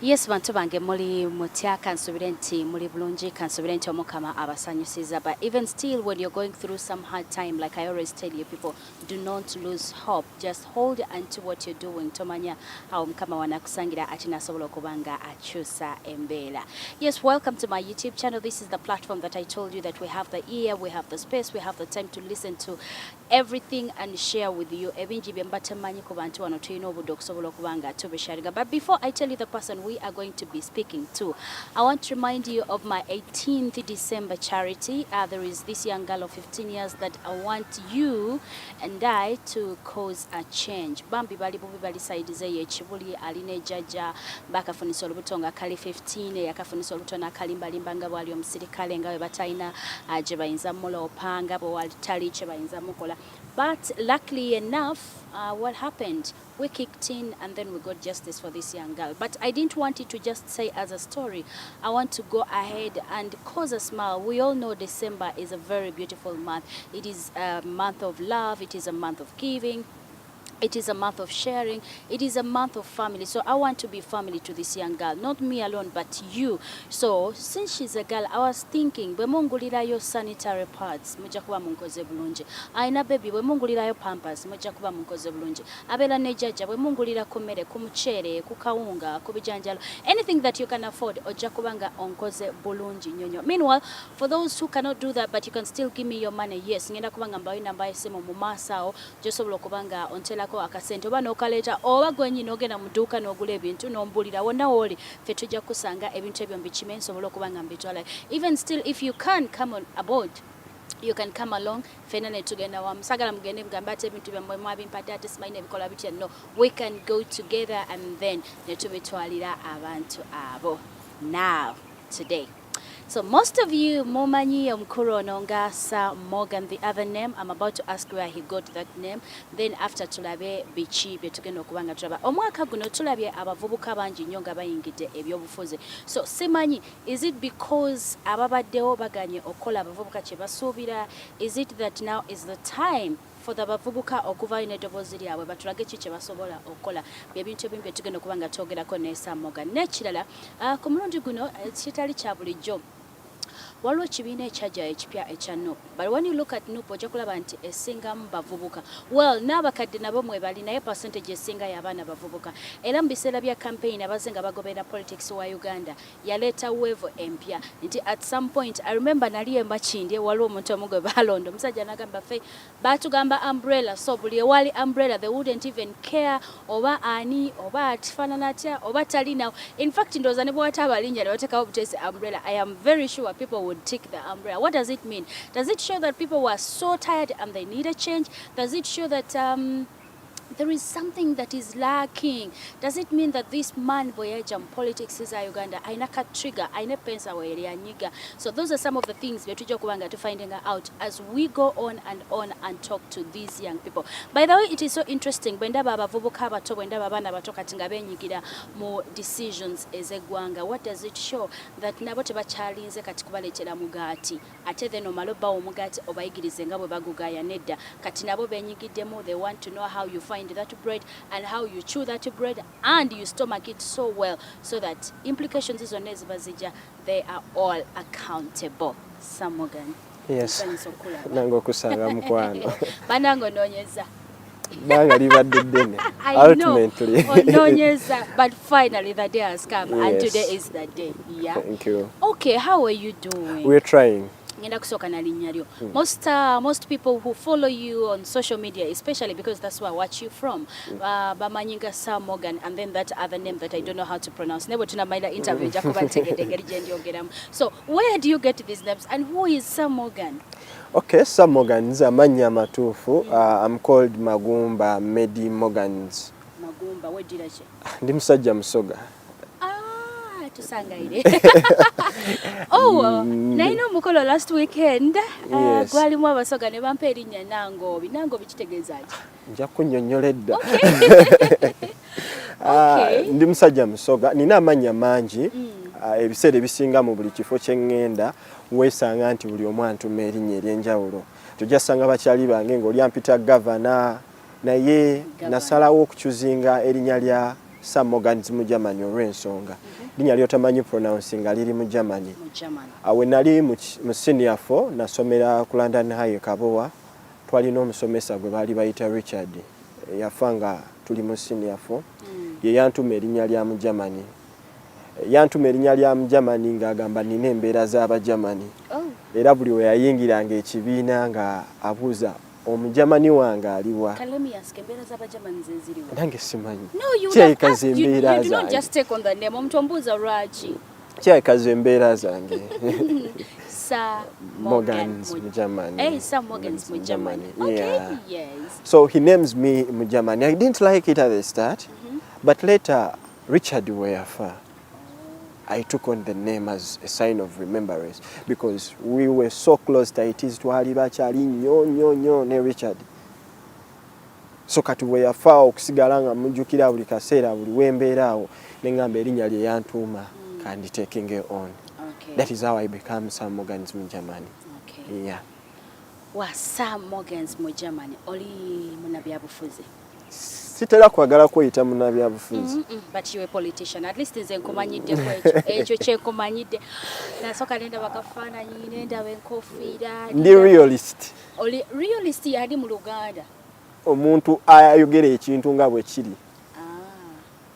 Yes, bantu bange muli mutya kansubire nti muli bulungi kansubire nti omukama abasanyusiza, but even still when you're going through some hard time, like I always tell you people, do not lose hope. Just hold onto what you're doing. Tomanya how omukama wanakusangira ati nasobola okubanga akyusa embeera. Yes, welcome to my YouTube channel. This is the platform that I told you that we have the ear, we have the space, we have the time to listen to everything and share with you. Ebinji byembatamanyi ku bantu wano tulina obudde okusobola okubanga tubisharinga. But before I tell you the person we are going to be speaking to, I want to remind you of my 18th December charity. There is this young girl of 15 years that I want you and I to cause a change. Bambi bali saidize ye chibuli aline jaja bakafunisa olubuto nga kali 15 yakafunisa olubuto na kalimbalimba nga bwali omusirikale nga we bataina je bayinza mulo opanga bo walitali che bayinza mukola. But luckily enough, what happened? We kicked in and then we got justice for this young girl. But I didn't want it to just say as a story. I want to go ahead and cause a smile. We all know December is a very beautiful month. It is a month of love. It is a month of giving. It is a month of sharing. It is a month of family. So I want to be family to this young girl. Not me alone, but you. So since she's a girl, I was thinking, bwemungulira yo sanitary pads, muja kuba munkoze bulungi. Aina baby, bwemungulira yo pampers, muja kuba munkoze bulungi. Abela nejaja, bwemungulira kumere, kumuchere, kukawunga, kubijanjalo. Anything that you can afford, oja kubanga onkoze bulungi nyonyo. Meanwhile, for those who cannot do that, but you can still give me your money, yes, ngenda kubanga mbawe nambaye semo mumasao, josobulo kubanga ontela ko akasente oba nokaleta oba gwenyine ogenda mu dduuka n'ogula ebintu n'ombulira wonna woli ffe tujja kusanga ebintu ebyo mbikime nsobola okubanga mbitwala. Even still, if you can come on aboard, you can come along. Fena ne tugenda wa musagala mugende mugamba ate ebintu byammwe mwabimpata ate simanyi ebikola bitya. No, we can go together and then ne tubitwalira abantu abo. Now, today, so most of you mumanyi omukulu ono nga Sir Morgan, the other name. I'm about to ask where he got that name. Then after tulabe bichi byetugenda okubanga tulaba. Omwaka guno tulabye abavubuka bangi nnyo nga bayingidde ebyobufuzi. So simanyi, is it because ababaddewo baganye okola abavubuka kye basuubira? Is it that now is the time for the bavubuka okuva ine eddoboozi lyabwe batulage ki kye basobola okukola? Byebintu ebimu bye tugenda okubanga twogerako ne Sir Morgan. N'ekirala ku mulundi guno kitali kya bulijjo waliwo ekibiina ekyajja ekipya ekya NUP. But when you look at NUP ojja kulaba nti esingamu bavubuka. Well, n'abakadde nabo mwe bali naye percentage esinga y'abaana bavubuka. Era mu biseera bya campaign abaze nga bagoberera politics wa Uganda yaleeta weevu empya nti at some point, I remember nali e Makindye waliwo omuntu omu gwe balondo omusajja n'agamba ffe baatugamba umbrella, so buli ewali umbrella they wouldn't even care oba ani oba atifaanana atya oba talinawo. In fact ndowooza ne bw'ata abalinnya ne bateekawo buteesi umbrella, I am very sure people would take the umbrella. What does it mean? Does it show that people were so tired and they need a change? Does it show that there is something that is lacking? Does it mean that this man voyage politics is Uganda aina ka trigger aina pensa wele anyiga? So those are some of the things we tujja kubanga to finding out as we go on and talk to these young people. By the way, it is so interesting bwenda abavubuka abato bwenda abaana bato kati nga benyigira mu decisions ez'eggwanga. What does it show? That nabo tebakyalinze kati kubaleetera mugaati ate then omala obbawo omugaati obayigirize nga bwe bagugaya nedda. Kati nabo benyigiddemu. They want to know how you find that bread and how you chew that bread and you stomach it so well so that implications is on ezibazija, they are all accountable. Sir Morgan. Yes. Nango kusanga mukwano. Banango nonyeza. Banga libadde ddene. Ultimately. Nonyeza, but finally the day has come. Yes. And today is the day. Yeah. Thank you. Okay, how are you doing? We're trying. Most people who follow you on social media, especially because that's where I watch you from, Bamanyinga Sir Morgan, and then that other name that I don't know how to pronounce. So where do you get these names and who is Sir Morgan? Okay, Sir Morgan is a manya matufu. I'm called Magumba Medi Morgans. Magumba, where did I say? Ndi musajja musoga. Oh, naino mukolo last weekend gwalimu abasoga ne bampa erinnya Nangobi. Nangobi kitegeeza ki? Nja kunnyonnyola edda. Okay. Ndi musajja musoga, nina amannya mangi. Ebiseera ebisinga mu buli kifo kye ŋŋenda weesanga nti buli omu antuma erinnya ery'enjawulo. Tujja ssanga bakyali bange ng'oli ampita gavana naye nasalawo okukyuzinga erinnya lya Sir Morgans Mugermani olw'ensonga linnya lyotamanyi pronouncing liri mu Germany. Awe nali mu senior 4 nasomera ku London High Kabowa, twalina omusomesa gwe baali bayita Richard yafa nga tuli mu senior 4 ye yantuma erinnya lya mu Germany. Yantuma erinnya lya mu Germany ng'agamba nina embeera z'Abagermany. Era buli we yayingiranga ekibiina nga abuuza Omujamani wange aliwa. Nange simanyi. No, you do not just take on the name. Omutombuza Raji. Kyayikaza embeera zange. Sir Morgans Mugermani. Hey, Sir Morgans Mugermani. Okay, yeah. Yes. So he names me Mugermani. I didn't like it at the start, but later Richard Weyafa. I took on the name as a sign of remembrance because we were so close that it is to Alibachari nyo ne Richard. So kati Weyafa okusigala nga mujjukira buli kaseera buli wembeeraawo nengamba erinnya lye yantuma kandi taking it on. Okay. That is how I became Sir Morgans Mugermani. Okay. Yeah. Wa Sir Morgans Mugermani oli munabyabufuzi. Sitera kwagala kweyita munabyabufuzi. But you a politician. At least nze nkumanyidde ekyo kyenkumanyidde. Nasooka nenda bakafaananyi nenda benkofiira. Ndi realist. Oli realist yali mu Luganda. Omuntu ayogera ekintu nga bwe kiri.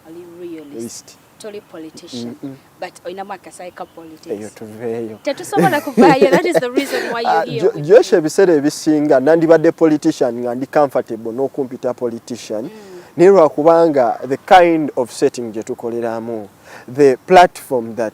Oli realist. Toli politician. But oinamu akasayi ka politics. Eyo tuveeyo. Tetusobola kuvaayo. That is the reason why you're here. Josh ebiseera ebisinga nandibadde politician nga ndi comfortable n'okumpita politician. Nirwa kubanga the kind of setting gye tukoleramu, the platform that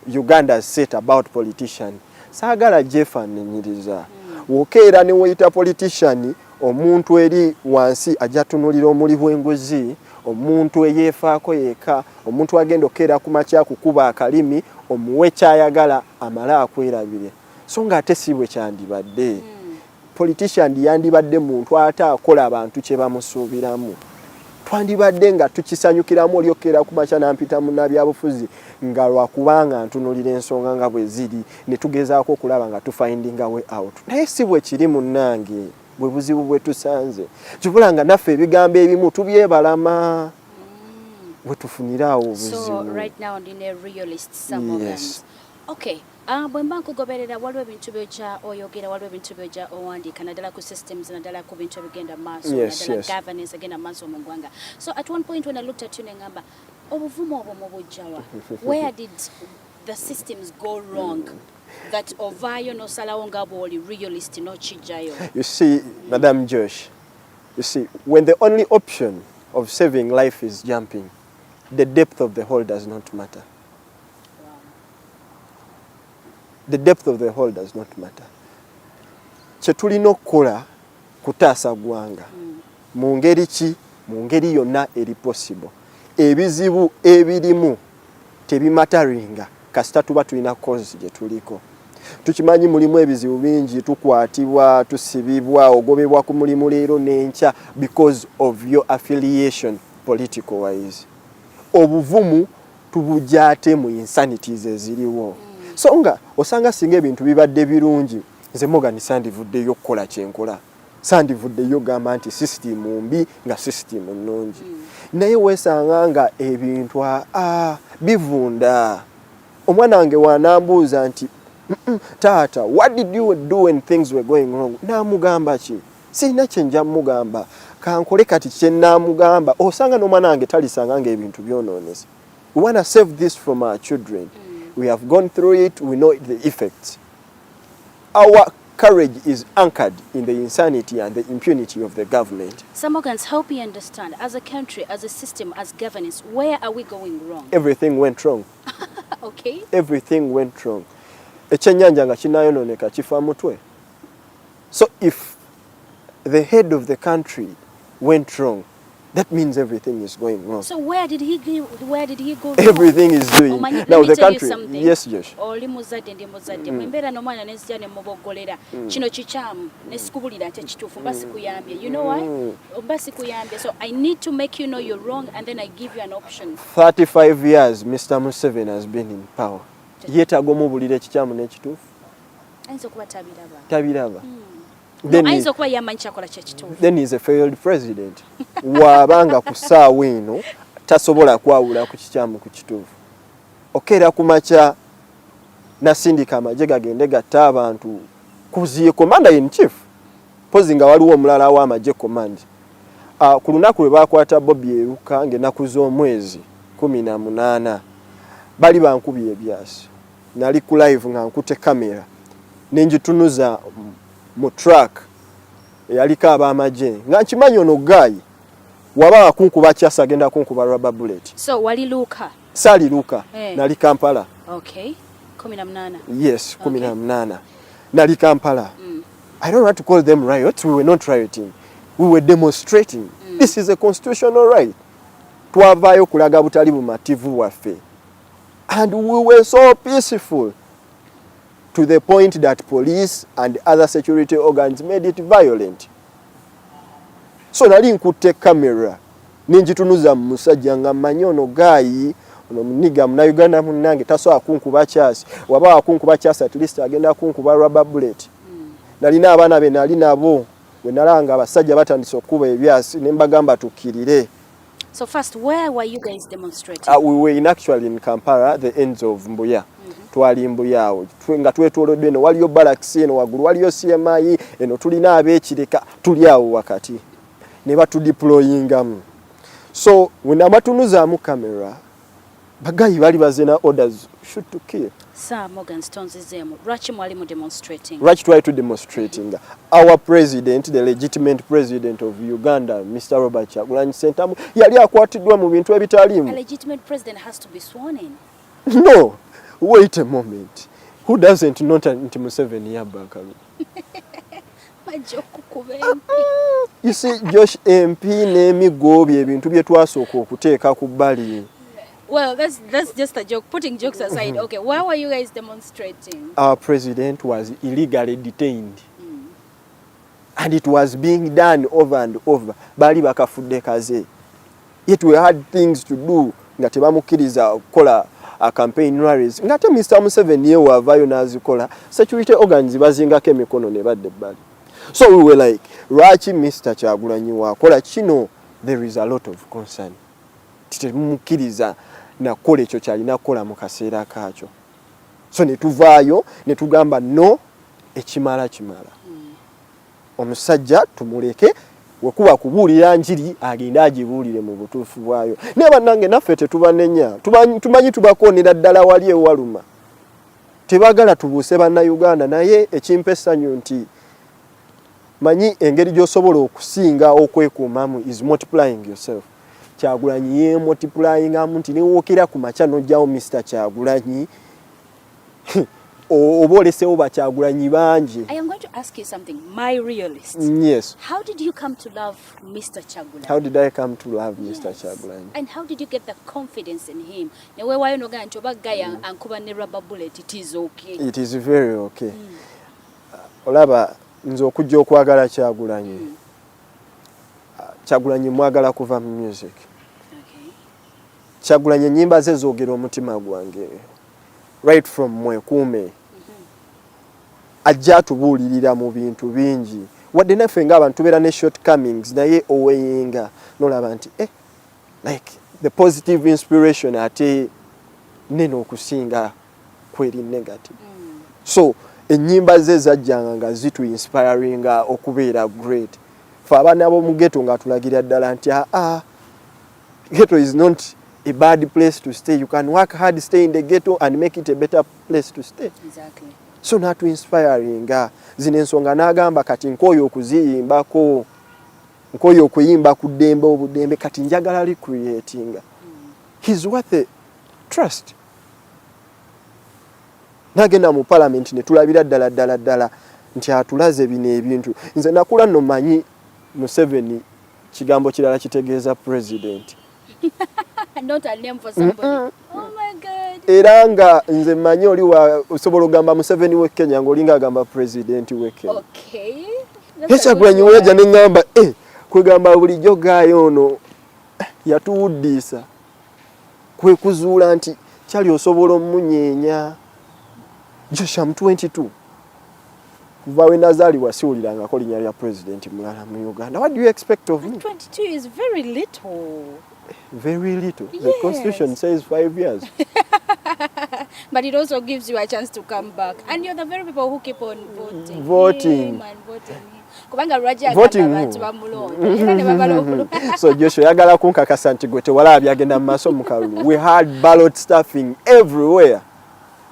Uganda has set about politician, saagala gyefaananyiriza. Wokeera ne weyita politician, omuntu eri wansi ajja tunulira omuli bw'enguzi, omuntu eyeefaako yeka, omuntu agenda okeera ku makya kukuba akalimi, omuwe kyayagala amale akwerabire. So ng'ate si bwe kyandibadde. Politician yandibadde muntu ate akola abantu kye bamusuubiramu. Twandibadde nga tukisanyukiramu olyokeera ku makya nampita munnabyabufuzi nga lwakubanga ntunulira ensonga nga bwe ziri ne tugezaako okulaba nga tufinding a way out. Naye si bwe kiri munnange bwe buzibu bwe tusanze. Kibula nga naffe ebigambo ebimu tubyebalama bwe tufunirawo obuzibu. So right now in a realist Sir Morgans. Okay. Bwe mba nkugoberera waliwo ebintu by'ojja oyogera waliwo ebintu by'ojja owandiika naddala ku systems naddala ku bintu ebigenda maaso naddala governance agenda maaso mu ggwanga. So at one point when I looked at you nengamba obuvumu obwo mu bujjawa where did the systems go wrong that ovaayo n'osalawo nga bw'oli realist n'okijjayo? You see, Madam Josh, you see, when the only option of saving life is jumping, the depth of the hole does not matter. The depth of the hole does not matter. Kye tulina okukola kutaasa ggwanga mu ngeri ki? Mu ngeri yonna eri possible. Ebizibu ebirimu tebimataringa kasita tuba tulina cause gye tuliko. Tukimanyi mulimu ebizibu bingi, tukwatibwa, tusibibwa, ogobebwa ku mulimu leero n'enkya because of your affiliation political wise. Obuvumu tubujja ate mu insanities eziriwo. So nga osanga singa ebintu bibadde birungi, nze Morgan sandivuddeyo okukola kyenkola. Sandivuddeyo gamba nti system mbi nga system nnungi. Naye weesanga nga ebintu bivunda. Omwana wange wanambuuza nti taata, what did you do when things were going wrong? Naamugamba ki? Sirina kye nja mugamba. Kankole kati kye naamugamba. Osanga n'omwana wange talisanga nga ebintu byonoonese. We want to save this from our children. We have gone through it, we know the effects. Our courage is anchored in the insanity and the impunity of the government. Sir Morgans, help me understand, as a country, as a system, as governance, where are we going wrong? Everything went wrong. Okay. Everything went wrong. Ekyennyanja nga kinayonooneka kifa mutwe. So if the head of the country went wrong, that means everything is going wrong. So where did he go wrong? Everything is doing. Now the country. Yes, Josh. Oli muzadde ndi muzadde. Mwembeera n'omwana n'enzija ne muboggolera. Kino kikyamu ne sikubulira ate kituufu mba sikuyambye. You know why? Mba sikuyambye. So I need to make you know you're wrong and then I give you an option. 35 years Mr. Museveni has been in power. Yeetaaga omubulira ekikyamu n'ekituufu. Ayinza okuba tabiraba. Tabiraba. Ayinza okuba yamanyi kyakola kyekituufu. Then he's a failed president. Wabanga ku ssaawa eno tasobola kwawula ku kikyamu ku kituufu. Okeera ku makya nasindika amagye gagende gatta abantu kuziye commander in chief pozi nga waliwo omulala w'amagye command. Ku lunaku lwe bakwata Bobi eruka ng'ennaku z'omwezi 18 bali bankubye ebyasi. Nali ku live nga nkute kamera nenjitunuza mu truck yaliko ab'amagye nga nkimanyi ono gayi waba akunkuba kyasa agenda kunkuba rubber bullet. So wali Luka? Sali Luka. Nali Kampala. Okay. 18. Yes, 18. Nali Kampala. I don't want to call them riots. We were not rioting. We were demonstrating. This is a constitutional right. Twavaayo kulaga butali bumativu waffe. And we were so peaceful to the point that police and other security organs made it violent. So nali nkutte kamera ninjitunuza musajja nga mmanyi ono gayi ono muniga muna Uganda munange taso akunkuba kyasi waba akunkuba kyasi at least agenda akunkuba rubber bullet. Nalina abaana be nali nabo we nalanga abasajja batandise okuba ebyasi nembagamba tukirire. So first, where were you guys demonstrating? We were actually in Kampala, the ends of Mbuya. Twali Mbuyaawo nga twetooloddwe eno waliyo barracks eno waggulu waliyo CMI eno tulina ab'ekireka tuli awo wakati ne batudeployingamu. So when amatunuzamu camera bagayi bali bazena orders shoot to kill. Sir Morgans tonzizemu lwaki mwali mu demonstrating? Lwaki twali tu demonstrating. Our president, the legitimate president of Uganda, Mr. Robert Kyagulanyi Ssentamu yali akwatiddwa mu bintu ebitaliimu. A legitimate president has to be sworn in. No, wait a moment. Who doesn't know nti Museveni yabakabi? You see, Josh MP n'emigo bye ebintu bye twasooka okuteeka ku bbali. Well, that's just a joke. Putting jokes aside, okay, where were you guys demonstrating? Our president was illegally detained. And it was being done over and over. Bali bakafudde kaze. Yet we had things to do. Nga tebamukkiriza okukola campaign rallies. Nga te Mr. Museveni wavayo n'azikola. Security organs bazingako emikono ne badde bbali. So we were like, lwaki Mr. Kyagulanyi wakola kino? There is a lot of concern. Temukkiriza nakola ekyo kyalina kukola mu kaseera kaakyo. So ne tuvaayo ne tugamba no ekimala kimala. Omusajja tumuleke wekuba kubuulira njiri agenda agibuulire mu butuufu bwayo. Ne bannange naffe tetubanenya. Tumanyi tubakoonera ddala wali ewaluma. Tebagala tubuuse bannayuganda naye ekimpa essanyu nti manyi engeri gy'osobola okusinga okwekuumamu is multiplying yourself. Kyagulanyi ye multiplying nti ne wookera ku makya n'ojjawo Mr. Kyagulanyi obolesewo Bakyagulanyi bangi. I am going to ask you something, my realist. Yes. How did you come to love Mr. Kyagulanyi? How did I come to love Mr. Kyagulanyi? And how did you get the confidence in him? Newe wayo noga nti oba gaya ankuba ne rubber bullet, it is okay. It is very okay. Olaba nze okujja okwagala Kyagulanyi. Kyagulanyi mwagala kuva mu music. Okay. Kyagulanyi ennyimba ze zoogera omutima gwange. Right from mwekuume. Ajja atubuulirira mu bintu bingi. Wadde naffe ng'abantu tubeera ne shortcomings naye oweyinga n'olaba nti like the positive inspiration ate nene okusinga kweri negative. So ennyimba ze zajjanga nga zitu inspiringa okubeera great. Fe abaana b'omu ghetto nga tulagira ddala nti ghetto is not a bad place to stay. You can work hard, stay in the ghetto and make it a better place to stay. Exactly. So natu inspiringa zino ensonga n'agamba kati nkooyo okuziyimbako nkooyo okuyimba ku ddembe obudembe kati njagala recreatinga. He's worth a trust. Nagenda mu parliament ne tulabira ddala nti atulaze bino ebintu. Nze nakula nno manyi Museveni kigambo kirala kitegeeza president. Not a name for somebody. Oh my God. Era nga nze manyi oli osobola ogamba Museveni we Kenya ng'olinga agamba president we Kenya. Okay. Kyagulanyi weja ne ngamba kwegamba bulijjo gaayo ono yatuwuddisa kwe kuzuula nti kyali osobola omunyeenya. Josh, I'm 22. Kuva we nazaalibwa siwulirangako linnya lya president mulala mu Uganda. What do you expect of me? 22 is very little. Very little. Yes. The constitution says 5 years. But it also gives you a chance to come back. And you're the very people who keep on voting. Voting. Him and voting. Kubanga lwaja Voting abantu bamulonda. Era ne babala okulu. So Joshua yagala kunkakasa nti gwe tewalabye agenda mu maaso mu kalulu. We had ballot stuffing everywhere.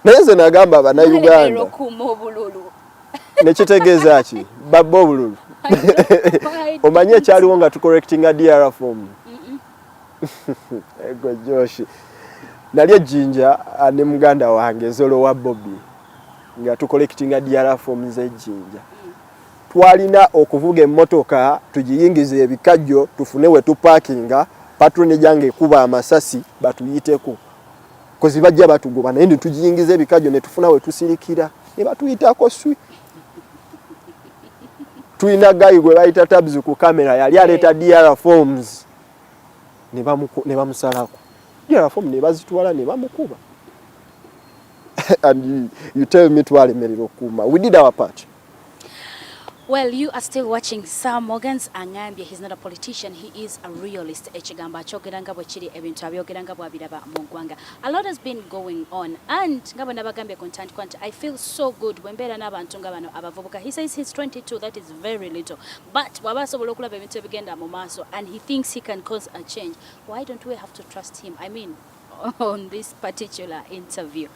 Naye nze nagamba Bannayuganda. Nekitegeeza ki? Babba obululu. Omanye ekyaliwo nga tucorrectinga DR form. Ego Josh. Nali ejjinja ne muganda wange Zolo wa Bobi nga tucollectinga DR form z'ejjinja. Twalina okuvuga emmotoka tugiyingize ebikajjo tufune we tuparkinga patroni jange kuba amasasi batuyiteko. Kozi bajja batugoba naye ndi tugiyingize ebikajjo ne tufuna we tusirikira ne batuyitako swi. Tuina gayi gwe bayita tabs ku kamera yali aleta DR forms ne bamusalako. DR form ne bazitwala ne bamukuba. And you tell me twalemerera okuma. We did our part. Well, you are still watching Sir Morgans Angambye. He's not a politician, he is a realist. Echigamba chogeranga bwechiri ebintu abyogeranga bwabiraba mungwanga. A lot has been going on, and ngabo nabagambye content kwant I feel so good when bera n'abantu ngabano abavubuka. He says he's 22, that is very little. But wabasobola okulaba ebintu ebigenda mu maaso and he thinks he can cause a change. Why don't we have to trust him? I mean, on this particular interview.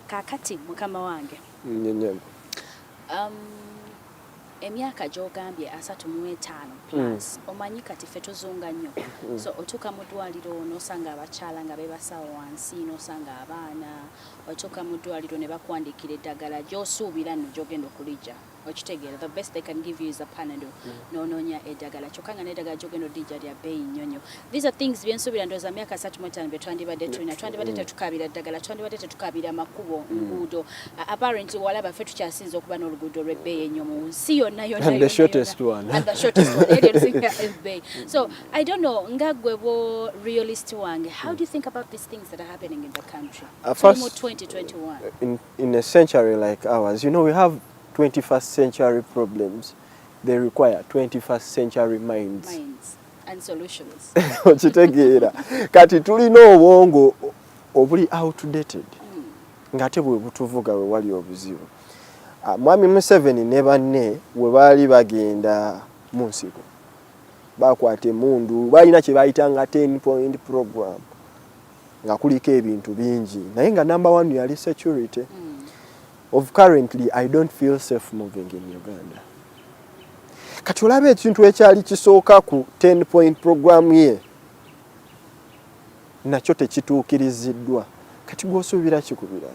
Kakati mukama wange. Emyaka gy'ogambye 35 plus omanyi kati ffe tuzunga nnyo. So otuuka mu ddwaliro n'osanga abakyala nga beebasawo wansi, n'osanga abaana, otuuka mu ddwaliro ne bakuwandiikira eddagala gy'osuubira nno gy'ogenda okulijja. Okitegeera, the best they can give you is a Panadol. N'onoonya eddagala kyokka nga n'eddagala gy'ogenda olijja lya bbeeyi nnyonyo. These are things byensuubira ndowooza myaka 35 bye twandibadde tulina. Twandibadde tetukaabira ddagala, twandibadde tetukaabira amakubo, nguudo. Apparently walaba ffe tukyasinza okuba n'oluguudo lw'ebbeeyi ennyo mu nsi yonna. And the shortest one. And the shortest one. So I don't know, ngagwebo realist wange, how do you think about these things that are happening in the country? First, 2021. In a century like ours, you know, we have 21st century problems. They require 21st century minds and solutions. Okitegeera. Kati tulina obwongo obuli outdated. Ngate bwe butuvuga we wali obuzibu. Mwami Museveni ne banne we baali bagenda mu nsiko bakwata emundu balina kye bayitanga 10-point program nga kuliko ebintu bingi naye nga number 1 yali security. Of currently I don't feel safe moving in Uganda. Kati olabe ekintu ekyali kisooka ku 10-point program ye nakyo tekituukiriziddwa kati gwosuubira kikubira.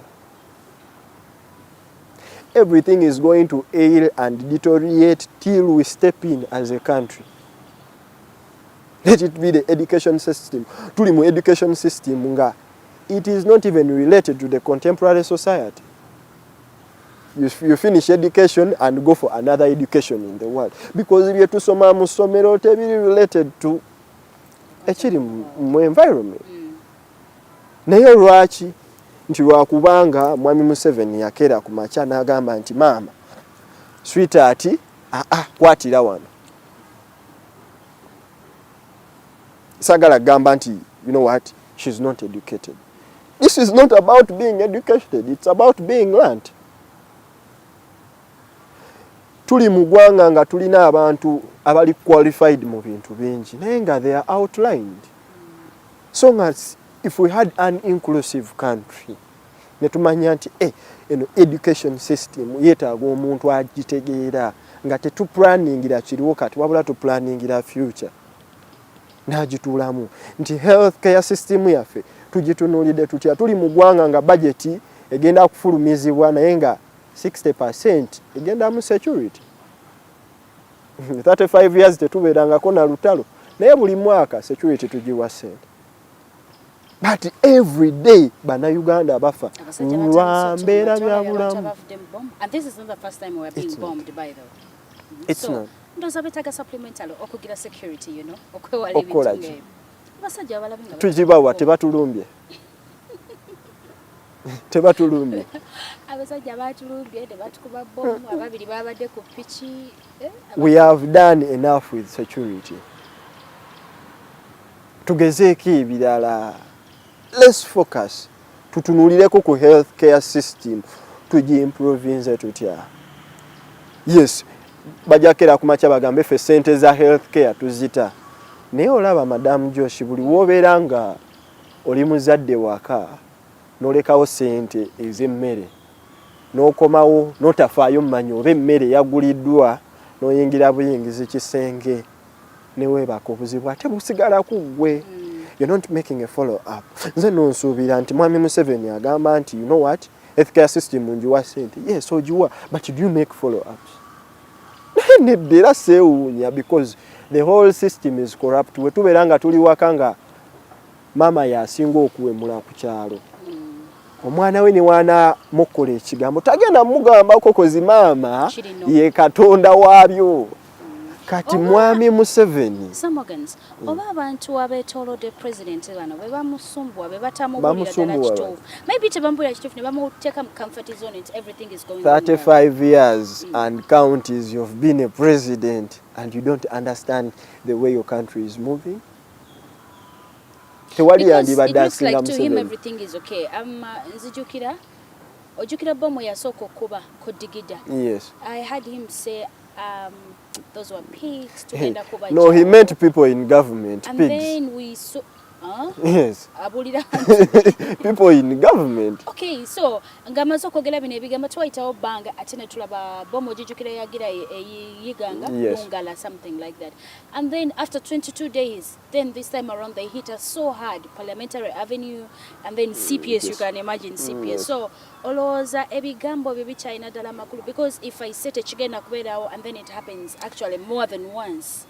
Everything is going to ail and deteriorate till we step in as a country. Let it be the education system. Tuli mu education system nga it is not even related to the contemporary society. You finish education and go for another education in the world because bye tusoma mu ssomero tebiri related to ekiri mu environment. Naye lwaki nti lwakubanga Mwami Museveni yakera ku macha n'agamba nti mama sweetheart kwatira wano. Sagala gamba nti you know what, she's not educated. This is not about being educated, it's about being learned. Tuli mu ggwanga nga tulina abantu abali qualified mu bintu bingi naye nga they are outlined. So as if we had an inclusive country, netumanya nti eno education system yeetaaga omuntu agitegeera nga tetuplaningira kiriwo kati wabula tuplaningira future n'agituulamu nti health care system yaffe tugitunuulidde tutya. Tuli mu ggwanga nga budget egenda kufulumizibwa naye nga 60% egenda mu security. 35 years tetubeerangako na lutalo naye buli mwaka security tugiwa sente. But every day Bannayuganda bafa lwa mbeera bya bulamu. And this is not the first time we are being bombed by the way. It's not. Ndoza betaga supplemental okugira security, you know, okwewala ebintu nge. Basajja balabinga. Tujibawa tebatulumbye. Tebatulumbye. Abasajja batulumbye batukuba bomb ababiri babadde ku pichi. We have done enough with security. tugezeeko ebirala. Let's focus. Tutunulireko ku healthcare system tugiimprovinze tutya. Yes, bajakera kumacha bagambe fe sente za healthcare tuzita. Naye olaba Madam Josh buli wobeera nga oli muzadde waka n'olekawo sente ez'emmere n'okomawo n'otafaayo mmanyi oba emmere yaguliddwa n'oyingira buyingizi kisenge ne weebaka obuzibu ate busigala ku ggwe. You're not making a follow up. Nze nonsuubira nti Mwami Museveni agamba nti you know what, healthcare system njiwa sente. Yes, ogiwa, but do you make follow ups? Nedde era seewuunya because the whole system is corrupt. We tubeera nga tuli waka nga mama yasinga okuwemula ku kyalo. Omwana we ne wana mukola ekigambo tagenda mugambako kozi maama ye Katonda waabyo. Kati Mwami Museveni Sir Morgans oba abantu abeetoolodde president bano be bamusumbuwa be batamubulira ddala kituufu maybe tebamubulira kituufu ne bamuteeka mu comfort zone and everything is going 35 years and counties you've been a president and you don't understand the way your country is moving. Because it looks like to him everything is okay. Nzijukira ojukira bomo yasooka okuba ku digida. Yes. I heard him say those were pigs to Hey. end up over. No, he meant people in government. And pigs. then we saw Yes. abulira People in government. Okay, so ngamaze okwogera bino ebigambo twayitawo bbanga ate ne tulaba bomo ojijukira yagira yiganga Yes. lungala something like that. And then after 22 days, then this time around they hit us so hard, Parliamentary Avenue and then CPS, you can imagine CPS. Yes. So olowooza ebigambo bye bikyalina ddala makulu because if I set ekigenda kubeerawo and then it happens actually more than once.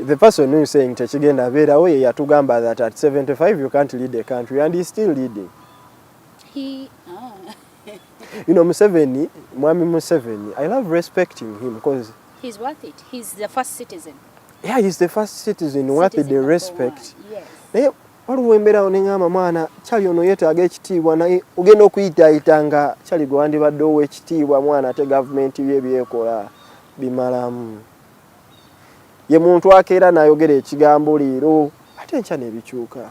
The person who is saying techigenda beerawo ye yatugamba that at 75 you can't lead a country and he's still leading. You know, Museveni, Mwami Museveni, I love respecting him because he's worth it. He's the first citizen. Yeah, he's the first citizen worth the Citizen respect. Yes. Naye waliwo embeera onengamba mwana kyali ono yeetaaga ekitiibwa naye ogenda okuyitaayita nga kyali gwe wandibadde ow'ekitiibwa mwana ate gavumenti bye byekola bimalamu. Ye muntu akeera n'ayogera ekigambo leero ate enkya ne bikyuka.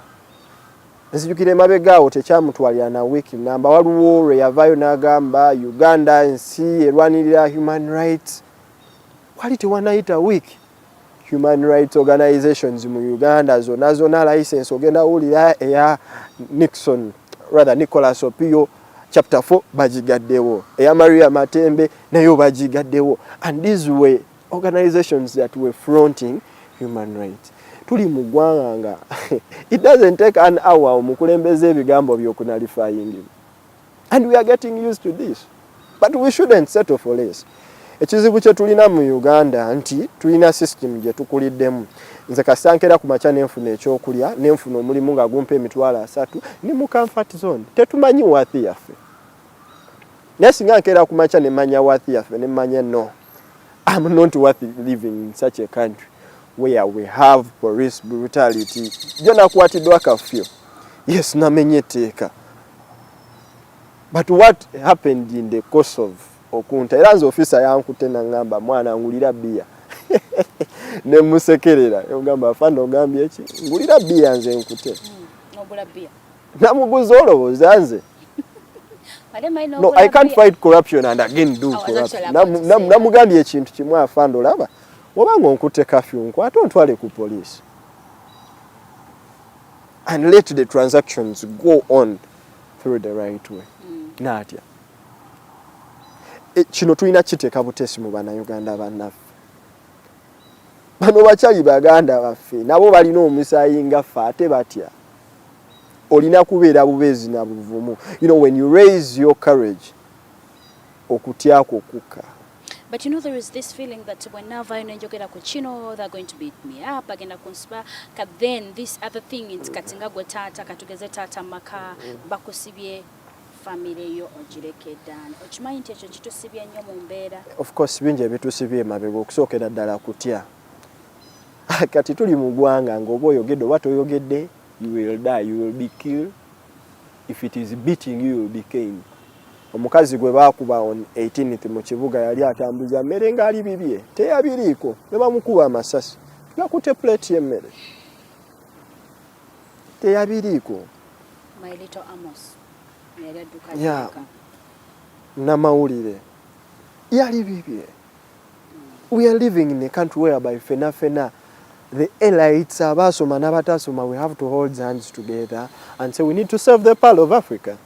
Nzijukira emabega awo tekyamutwalira na wiiki namba waliwo lwe yavaayo n'agamba Uganda nsi erwanirira human rights. Wali tewanayita wiiki human rights organizations mu Uganda zonna license ogenda wulira eya Nicholas Opio chapter 4 bagigaddewo eya Maria Matembe nayo bagigaddewo and these were organizations that were fronting human rights. Tuli mu ggwanga nga it doesn't take an hour omukulembeze ebigambo by'okunalifying and we are getting used to this but we shouldn't settle for less. Ekizibu kye tulina mu Uganda nti tulina system gye tukuliddemu. Nze kasankera ku macha nenfuna ekyokulya nenfuna omulimu nga gumpa emitwalo 3 ni mu comfort zone. Tetumanyi wathi yaffe. Nesinga nkera ku macha ne manya wathi yaffe ne manya no. I'm not worth living in such a country where we have police brutality. Jona kwatiddwa kafyo. Yes, namenye teeka. But what happened in the course of okunta era nze ofisa yankute nangamba mwana ngulira bia ne musekerera ngamba afanda ogambye eki ngulira bia nze nkute Nogula bia namuguza olowooza nze no, I can't fight corruption and again do corruption. Namugambye ekintu kimu afanda olaba wabanga onkute kafyu nkwate ontwale ku police and let the transactions go on through the right way. Natya kino tulina kiteeka butesi mu bannayuganda bannaffe. Bano bakyali baganda baffe nabo balina omusaayi nga ffe ate batya. Olina kubeera bubeezi na buvumu. You know, when you raise your courage okutyako kukka. But you know, there is this feeling that whenever you njogera ku kino, they're going to beat me up, agenda kunsiba, then this other thing is katinga gwe taata, katugeze taata maka, bakusibye family yo ogirekeddan. Okimanyi nti ekyo kitusibye nnyo mu mbeera. Of course bingi ebitusibye emabega okusookera ddala kutya. Kati tuli mu ggwanga ng'oba oyogedde oba toyogedde, you will die, you will be killed. If it is beating you, will be caned. Omukazi gwe baakuba on 18th mu kibuga yali atambuza mmere ng'ali bibye teyabiriiko ne bamukuba amasasi gakute plate y'emmere. teyabiriiko. My little Amos. Yeah. Namawulire. Yali bibye. We are living in a country whereby fena the elites, abasoma n'abatasoma, we have to hold hands together and say we need to serve the Pearl of Africa.